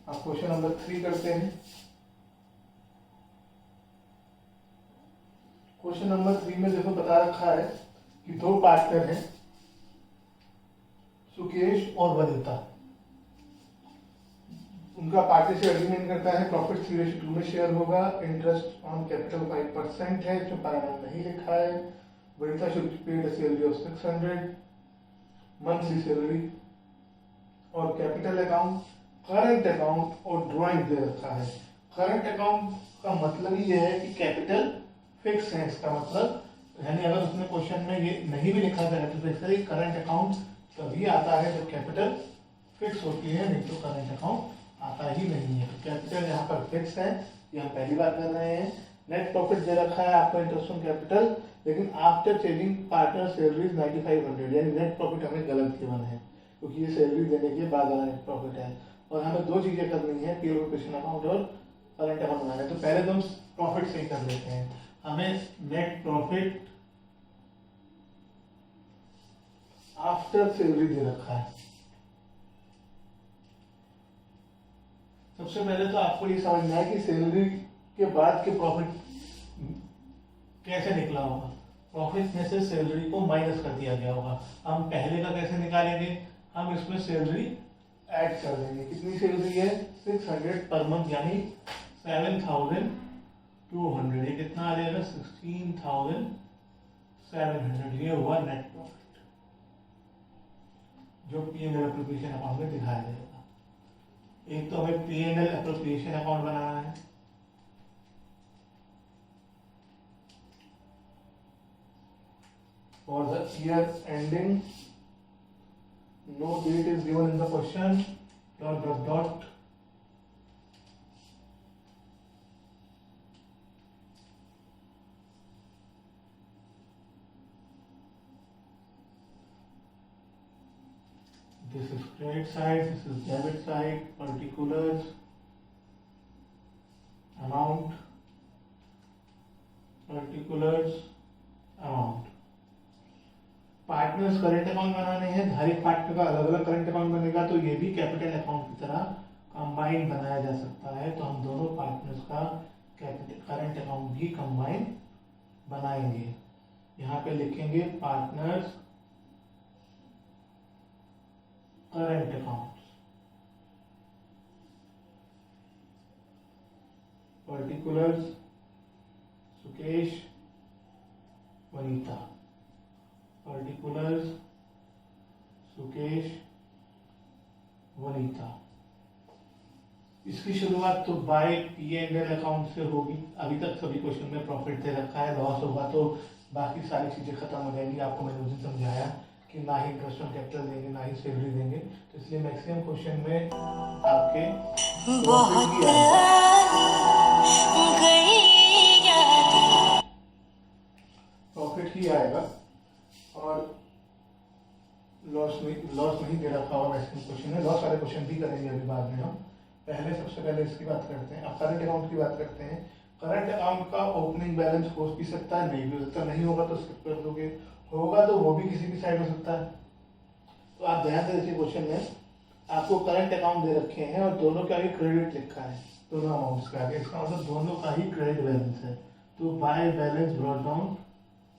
अब question number 3 करते हैं। क्वेश्चन नंबर 3 में देखो बता रखा है कि दो पार्टनर हैं, सुकेश और वनिता। उनका पार्टनरशिप एग्रीमेंट करता है, प्रॉफिट 3:2 में शेयर होगा, इंटरेस्ट ऑन कैपिटल 5% है जो पर annum नहीं लिखा है। Vanita should paid a salary of 600 monthly salary, और कैपिटल अकाउंट, करंट अकाउंट और ड्राइंग दे रखा है। करंट अकाउंट का मतलब ही यह है कि कैपिटल फिक्स है, इसका मतलब यानी अगर उसने क्वेश्चन में ये नहीं भी लिखा था कैपिटल फिक्स है, करंट अकाउंट तभी आता है जब कैपिटल फिक्स होती है, नहीं तो करंट अकाउंट आता ही नहीं है। तो कैपिटल यहाँ पर फिक्स है, ये हम पहली बार कर रहे हैं। नेट प्रॉफिट दे रखा है आपको इंटरेस्ट ऑन कैपिटल, लेकिन आफ्टर चेंजिंग पार्टनर सैलरी 9500, यानी नेट प्रॉफिट हमें गलत गिवन है क्योंकि ये सैलरी देने के बाद वाला नेट प्रॉफिट है। और हमें दो चीजें करनी है, पी लोकेशन अकाउंट और करंट अकाउंट बनाना है। तो पहले तो हम प्रॉफिट से ही कर लेते हैं। हमें नेट प्रॉफिट आफ्टर सैलरी दे रखा है। सबसे पहले तो आपको ये समझना है कि सैलरी के बाद के प्रॉफिट कैसे निकला होगा। प्रॉफिट में से सैलरी को माइनस कर दिया गया होगा। हम पहले का कैसे निकालेंगे, हम इसमें सैलरी ऐड कर देंगे। कितनी सैलरी है, 600 पर मंथ, यानी 7200। ये कितना आ जाएगा, 16700। ये हुआ नेट प्रॉफिट जो P&L एप्रोप्रिएशन अकाउंट में दिखाया जाएगा। एक तो हमें P&L एप्रोप्रिएशन अकाउंट बनाना है। For the year ending, no date is given in the question. Dot. This is credit side, this is debit side, particulars, amount, partners current account बनाने हैं। हर एक पार्टनर का अलग अलग करंट अकाउंट बनेगा, तो ये भी कैपिटल अकाउंट की तरह कंबाइन बनाया जा सकता है। तो हम दोनों पार्टनर्स का कैपिटल करंट अकाउंट भी कंबाइन बनाएंगे। यहाँ पे लिखेंगे partners current account, particulars Sukesh Vanita, particulars Sukesh Vanita. इसकी शुरुआत तो बाय P&L अकाउंट से होगी। अभी तक सभी क्वेश्चन में प्रॉफिट दे रखा है, लॉस होगा तो बाकी सारी चीजें खत्म हो जाएंगी। आपको मैंने उस दिन समझाया कि ना ही इंटरेस्ट ऑन कैपिटल देंगे ना ही सैलरी देंगे, तो इसलिए मैक्सिमम क्वेश्चन में आपके प्रॉफिट ही आएगा और लॉस नहीं दे रखा होगा मैक्सिमम क्वेश्चन में। लॉस वाले क्वेश्चन भी करेंगे अभी बाद में हम। पहले सबसे पहले इसकी बात करते हैं। अब करंट अकाउंट की बात करते हैं। करंट अकाउंट का ओपनिंग बैलेंस हो भी सकता है, नहीं भी हो सकता। नहीं होगा तो स्किप कर दोगे, होगा तो वो भी किसी भी साइड हो सकता है। तो आप ध्यान से देखिए, क्वेश्चन में आपको करंट अकाउंट दे रखे हैं और दोनों का ही क्रेडिट लिखा है, दोनों अमाउंट्स का। इसका मतलब दोनों का ही क्रेडिट बैलेंस है। तो बाय बैलेंस ब्रॉट डाउन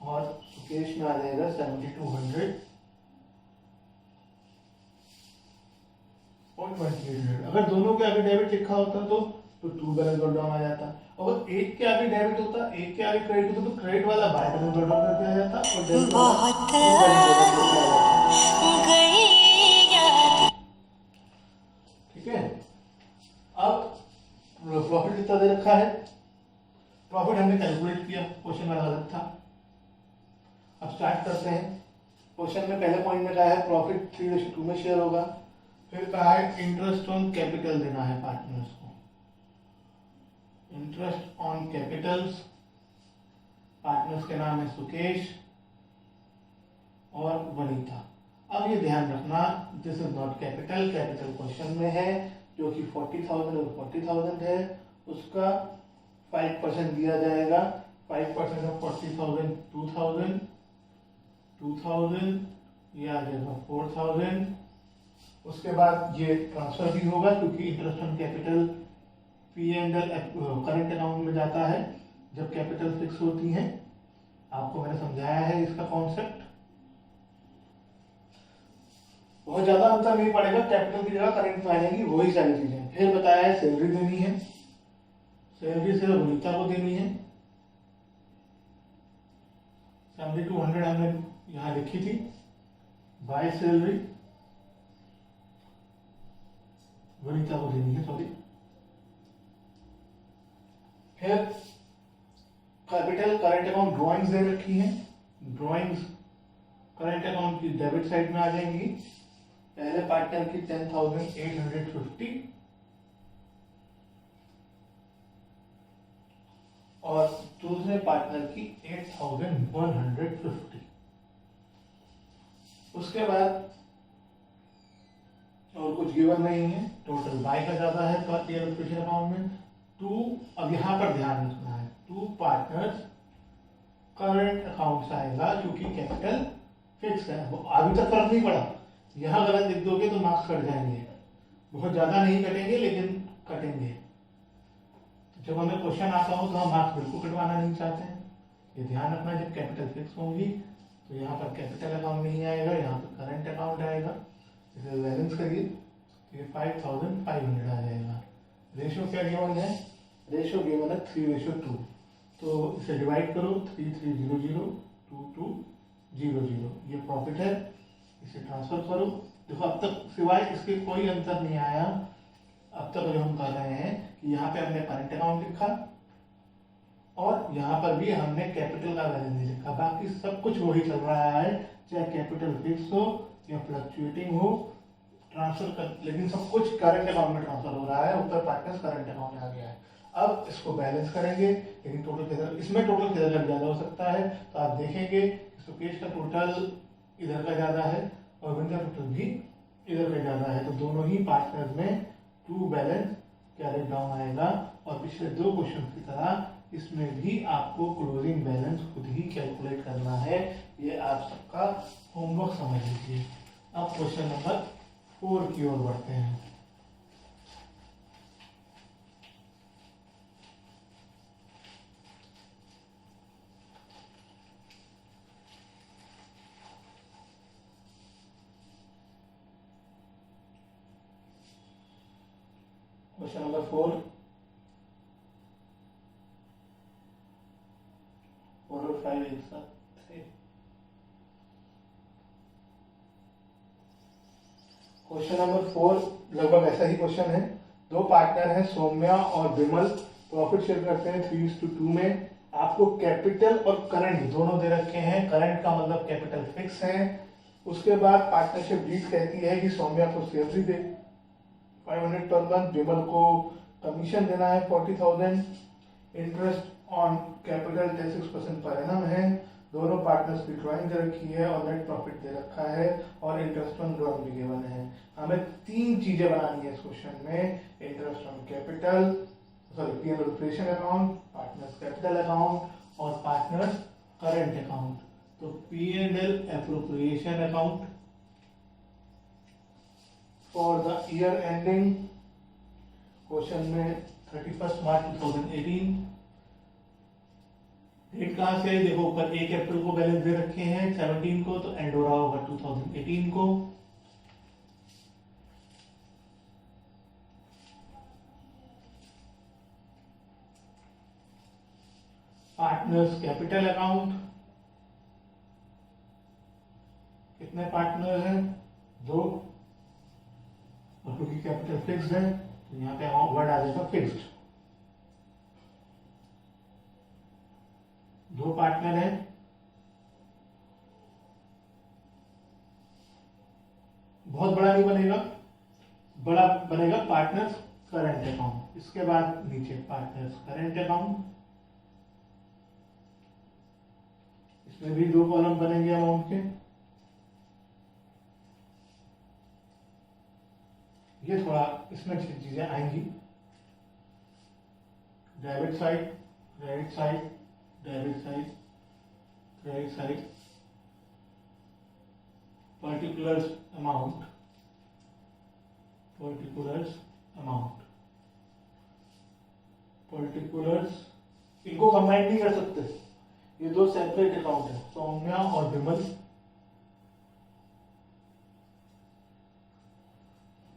और सुकेश में आ जाएगा 7200 और 2800। अगर दोनों के आगे डेबिट लिखा होता तो टू बैलेंस ब्रॉट डाउन आ जाता। अगर एक के आगे डेबिट होता, एक के आगे क्रेडिट होता, तो क्रेडिट वाला बाय बैलेंस ब्रॉट डाउन कर दिया जाता और डेबिट वाला ठीक है। अब प्रॉफिट कितना दे रखा है, प्रॉफिट हमने कैलकुलेट किया, क्वेश्चन में गलत था। अब स्टार्ट करते हैं। क्वेश्चन में पहले पॉइंट में कहा है प्रॉफिट 3:2 में शेयर होगा। फिर कहा है इंटरेस्ट ऑन कैपिटल देना है पार्टनर्स को। इंटरेस्ट ऑन कैपिटल्स, पार्टनर्स के नाम है सुकेश और वनिता। अब ये ध्यान रखना, this is not capital. Capital question में है जो कि 40,000 और 40,000 है, उसका 5% दिया जाएगा। 5% ऑफ 40,000 2000, ये आ जाएगा 4000 उसके बाद ये ट्रांसफर भी होगा क्योंकि interest on capital P&L current account में जाता है जब कैपिटल फिक्स होती है। आपको मैंने समझाया है इसका कॉन्सेप्ट, बहुत ज्यादा अंतर नहीं पड़ेगा, कैपिटल की जगह करंट में आ जाएगी वही सारी चीजें। फिर बताया है सैलरी देनी है, सैलरी सिर्फ वनिता को देनी है। 7200 हमने यहाँ लिखी थी बाय सैलरी, वनिता को देनी है, सॉरी। फिर कैपिटल करंट अकाउंट ड्रॉइंग्स दे रखी हैं, ड्रॉइंग्स करंट अकाउंट की डेबिट साइड में आ जाएंगी। पहले पार्टनर की 10,850 और दूसरे पार्टनर की 8,150। उसके बाद और कुछ गिवन नहीं है, टोटल बाय का ज्यादा है एलोकेशन अकाउंट में। अब यहां पर ध्यान रखना है, 2 पार्टनर्स करंट अकाउंट से आएगा क्योंकि कैपिटल फिक्स है। वो अभी तक फर्क नहीं पड़ा, यहां गलत लिख दोगे तो मार्क्स कट जाएंगे, बहुत ज्यादा नहीं कटेंगे लेकिन कटेंगे। तो जब हमें क्वेश्चन आता हो तो हम मार्क्स बिल्कुल कटवाना नहीं चाहते हैं। ये ध्यान रखना, जब कैपिटल फिक्स होंगी तो यहाँ पर कैपिटल अकाउंट नहीं आएगा, यहाँ पर करंट अकाउंट आएगा। इसे बैलेंस करिए तो ये 5,500 आ जाएगा। रेशियो क्या गिवन है, रेशियो गिवन है 3:2। तो इसे डिवाइड करो, 3300 2200, ये प्रॉफिट है। इसे ट्रांसफर करो। देखो अब तक सिवाय इसके कोई अंतर नहीं आया। अब तक जो हम कर रहे हैं कि यहाँ पे हमने करंट अकाउंट लिखा और यहाँ पर भी हमने कैपिटल का बैलेंस नहीं लिखा, बाकी सब कुछ वही चल रहा है, चाहे कैपिटल फिक्स हो या फ्लक्चुएटिंग हो, ट्रांसफर कर, लेकिन सब कुछ करंट अकाउंट में ट्रांसफर हो रहा है। ऊपर पार्टनर्स करंट अकाउंट में आ गया है। अब इसको बैलेंस करेंगे, लेकिन टोटल किधर, इसमें टोटल किधर ज्यादा हो सकता है, तो आप देखेंगे सुकेश का टोटल इधर का ज्यादा है और विन का टोटल भी इधर का ज्यादा है, तो दोनों ही पार्टनर्स में ट्रू बैलेंस कैरी डाउन आएगा। और पिछले 2 क्वेश्चन की तरह इसमें भी आपको क्लोजिंग बैलेंस खुद ही कैलकुलेट करना है। ये आप सबका होमवर्क समझ लीजिए। अब क्वेश्चन नंबर 4 की ओर बढ़ते हैं। क्वेश्चन नंबर 4 और 5 एक साथ थे। क्वेश्चन नंबर 4 लगभग ऐसा ही क्वेश्चन है। 2 पार्टनर हैं सौम्या और विमल, प्रॉफिट शेयर करते हैं 3:2 में। आपको कैपिटल और करंट दोनों दे रखे हैं, करंट का मतलब कैपिटल फिक्स है। उसके बाद पार्टनरशिप डीड कहती है कि सौम्या को सैलरी दे 500 पर मंथ, विमल को कमीशन देना है 40,000, interest on capital 6% per annum है। दोनों पार्टनर्स की ड्राइंग दे रखी है और नेट प्रॉफिट दे रखा है और इंटरेस्ट ऑन ड्रॉइंग भी गिवन है। हमें 3 चीजें बनानी है इस क्वेश्चन में, interest on capital, sorry P&L operation account, partners capital account और पार्टनर्स करंट अकाउंट। तो P&L appropriation account for the year ending, question में 31 मार्च 2018। डेट कहां से है, देखो ऊपर 1 अप्रैल को बैलेंस दे रखे हैं 17 को, तो एंड हो रहा होगा 2018 को। पार्टनर्स कैपिटल अकाउंट, कितने पार्टनर हैं, 2, और क्योंकि कैपिटल फिक्स्ड है तो यहाँ पे वर्ड आ जाएगा फिक्स्ड। 2 पार्टनर हैं, बहुत बड़ा नहीं बनेगा, बड़ा बनेगा पार्टनर्स करंट अकाउंट। इसके बाद नीचे पार्टनर्स करंट अकाउंट, इसमें भी 2 कॉलम बनेंगे अमाउंट के। ये थोड़ा इसमें चीजें आएंगी, debit side, credit side, debit side, credit side, particular amount, particulars amount, particulars, इनको कंबाइन नहीं कर सकते, ये दो सेपरेट अकाउंट है, सौम्या और विमल।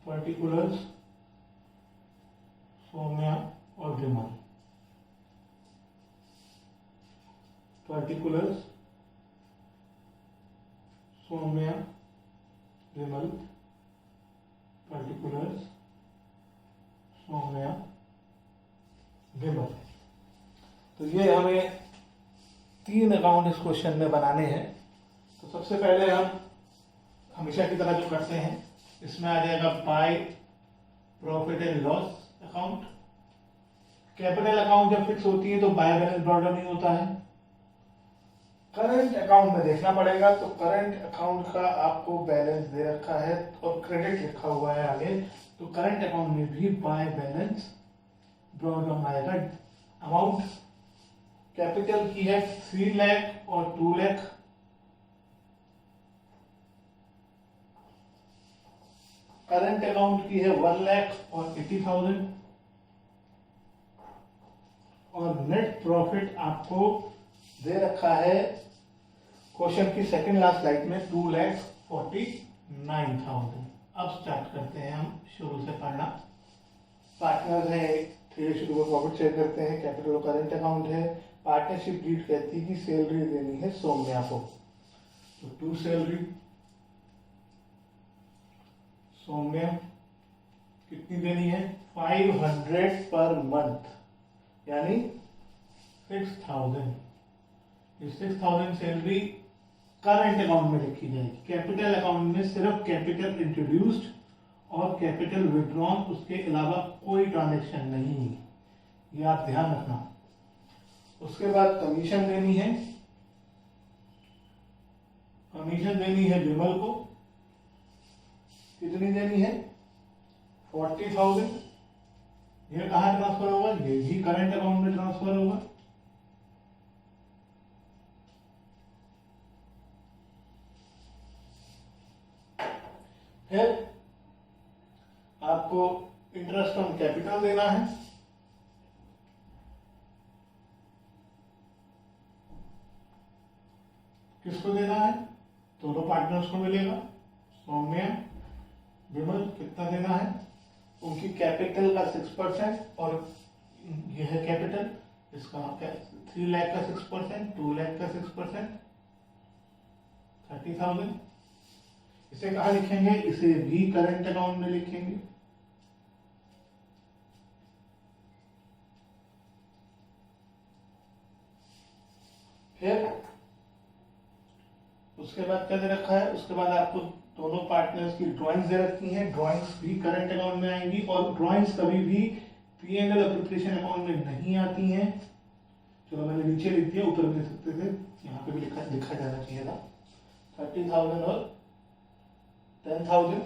पर्टिकुलर्स सौम्या और विमल, पर्टिकुलर्स सौम्या विमल, पर्टिकुलर्स सौम्या विमल। तो ये हमें 3 अकाउंट इस क्वेश्चन में बनाने हैं। तो सबसे पहले हम हमेशा की तरह जो करते हैं, इसमें आ जाएगा by profit and loss account. Capital account जब फिक्स होती है तो बाय बैलेंस ब्रॉड नहीं होता है। करंट अकाउंट में देखना पड़ेगा, तो करंट अकाउंट का आपको बैलेंस दे रखा है और क्रेडिट लिखा हुआ है आगे, तो करंट अकाउंट में भी बाय बैलेंस ब्रॉड डाउन आएगा। अमाउंट कैपिटल की है 3 लाख और 2 लाख, करंट अकाउंट की है 1 लाख और 80,000, और नेट प्रॉफिट आपको दे रखा है क्वेश्चन की सेकंड लास्ट स्लाइड में 2,49,000। अब स्टार्ट करते हैं हम शुरू से पढ़ना। पार्टनर है, 3:2 का प्रॉफिट शेयर करते हैं, कैपिटल करंट अकाउंट है। पार्टनरशिप डीड कहती है कि सैलरी देनी है सौम्या को, तो 2 सैलरी, सौम्या कितनी देनी है 500 पर मंथ, यानी 6,000। ये 6,000 सैलरी करंट अकाउंट में लिखी जाएगी। कैपिटल अकाउंट में सिर्फ कैपिटल इंट्रोड्यूस्ड और कैपिटल विड्रॉन, उसके अलावा कोई ट्रांजेक्शन नहीं, ये आप ध्यान रखना। उसके बाद कमीशन देनी है, कमीशन देनी है विमल को, कितनी देनी है 40,000। ये कहाँ ट्रांसफर होगा, ये भी करंट अकाउंट में ट्रांसफर होगा। फिर आपको इंटरेस्ट ऑन कैपिटल देना है, किसको देना है, दोनों पार्टनर्स को मिलेगा, सौम्या विमल। कितना देना है, उनकी कैपिटल का 6% और यह है कैपिटल, इसका 3 लाख का 6%, 2 लाख का 6%, 30,000। इसे कहाँ लिखेंगे, इसे भी करंट अकाउंट में लिखेंगे। फिर उसके बाद क्या दे रखा है, उसके बाद आपको दोनों पार्टनर्स की ड्राइंग्स दे रखी हैं, ड्राइंग्स भी करंट अकाउंट में आएंगी, और ड्राइंग्स कभी भी P&L एप्लीकेशन अकाउंट में नहीं आती हैं। चलो मैंने नीचे लिख दिया, ऊपर भी लिख सकते थे, यहाँ पे भी लिखा जाना चाहिए था। 30,000 और 10,000।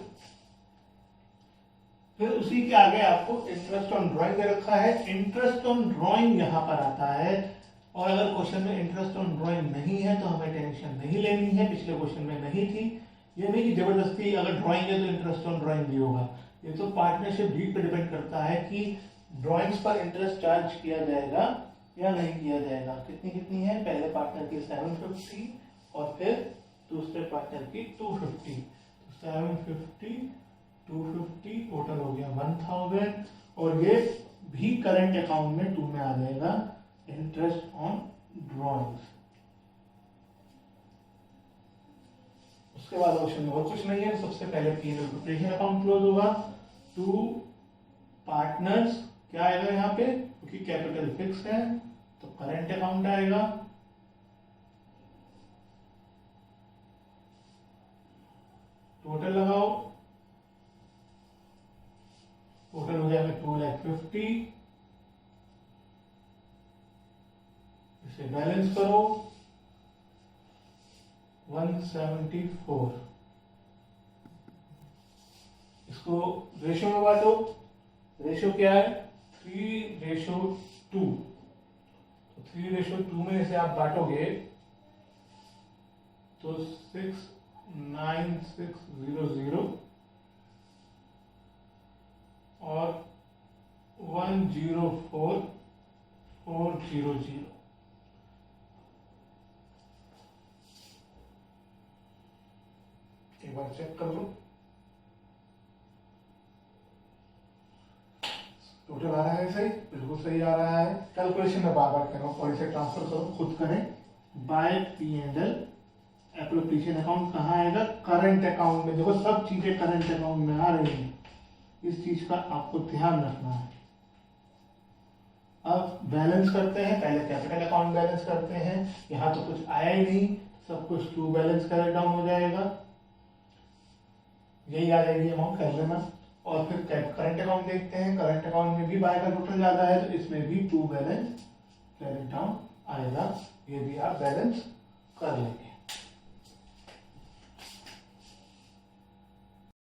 फिर उसी के आगे आपको इंटरेस्ट ऑन ड्राइंग दे रखा है। इंटरेस्ट ऑन ड्राइंग यहाँ पर आता है, और अगर क्वेश्चन में इंटरेस्ट ऑन ड्राइंग नहीं है तो हमें टेंशन नहीं लेनी है, पिछले क्वेश्चन में नहीं थी। ये नहीं कि जबरदस्ती अगर ड्राइंग है तो इंटरेस्ट ऑन ड्राइंग भी होगा, ये तो पार्टनरशिप डीड पे डिपेंड करता है कि ड्राइंग्स पर इंटरेस्ट चार्ज किया जाएगा या नहीं किया जाएगा। कितनी कितनी है, पहले पार्टनर की 750 और फिर दूसरे पार्टनर की 250, 750 250 टोटल हो गया 1,000, और ये भी करंट अकाउंट में 2 में आ जाएगा, इंटरेस्ट ऑन ड्रॉइंग्स। उसके बाद ऑप्शन में और कुछ नहीं है, सबसे पहले P&L प्रिपरेशन अकाउंट क्लोज होगा। 2 पार्टनर्स क्या आएगा यहाँ पे, क्योंकि कैपिटल फिक्स है तो करंट अकाउंट आएगा। टोटल लगाओ, टोटल हो जाएगा 2,50,000। इसे बैलेंस करो 174। इसको रेशो में बांटो, रेशो क्या है 3:2। तो 3:2 में इसे आप बांटोगे तो 69600 104,400। एक बार चेक कर लो, टोटल आ रहा है सही, बिल्कुल सही आ रहा है। कैलकुलेशन में बार बार कह रहा हूँ, और इसे ट्रांसफर करो, खुद करें। बाय P&L एप्रोप्रिएशन अकाउंट कहाँ आएगा? करंट अकाउंट में। देखो सब चीजें करंट अकाउंट में आ रही हैं, इस चीज का आपको ध्यान रखना है। अब बैलेंस करते हैं, पहले कैपिटल अकाउंट बैलेंस करते हैं। यहाँ तो कुछ आया ही नहीं, सब कुछ टू बैलेंस कैरी डाउन हो जाएगा, यही आ जाएगी अमाउंट, कर लेना। और फिर करंट अकाउंट देखते हैं, करंट अकाउंट में भी बाय का टोटल ज्यादा है, तो इसमें भी टू बैलेंस कैरी डाउन आएगा, ये भी आप बैलेंस कर लेंगे।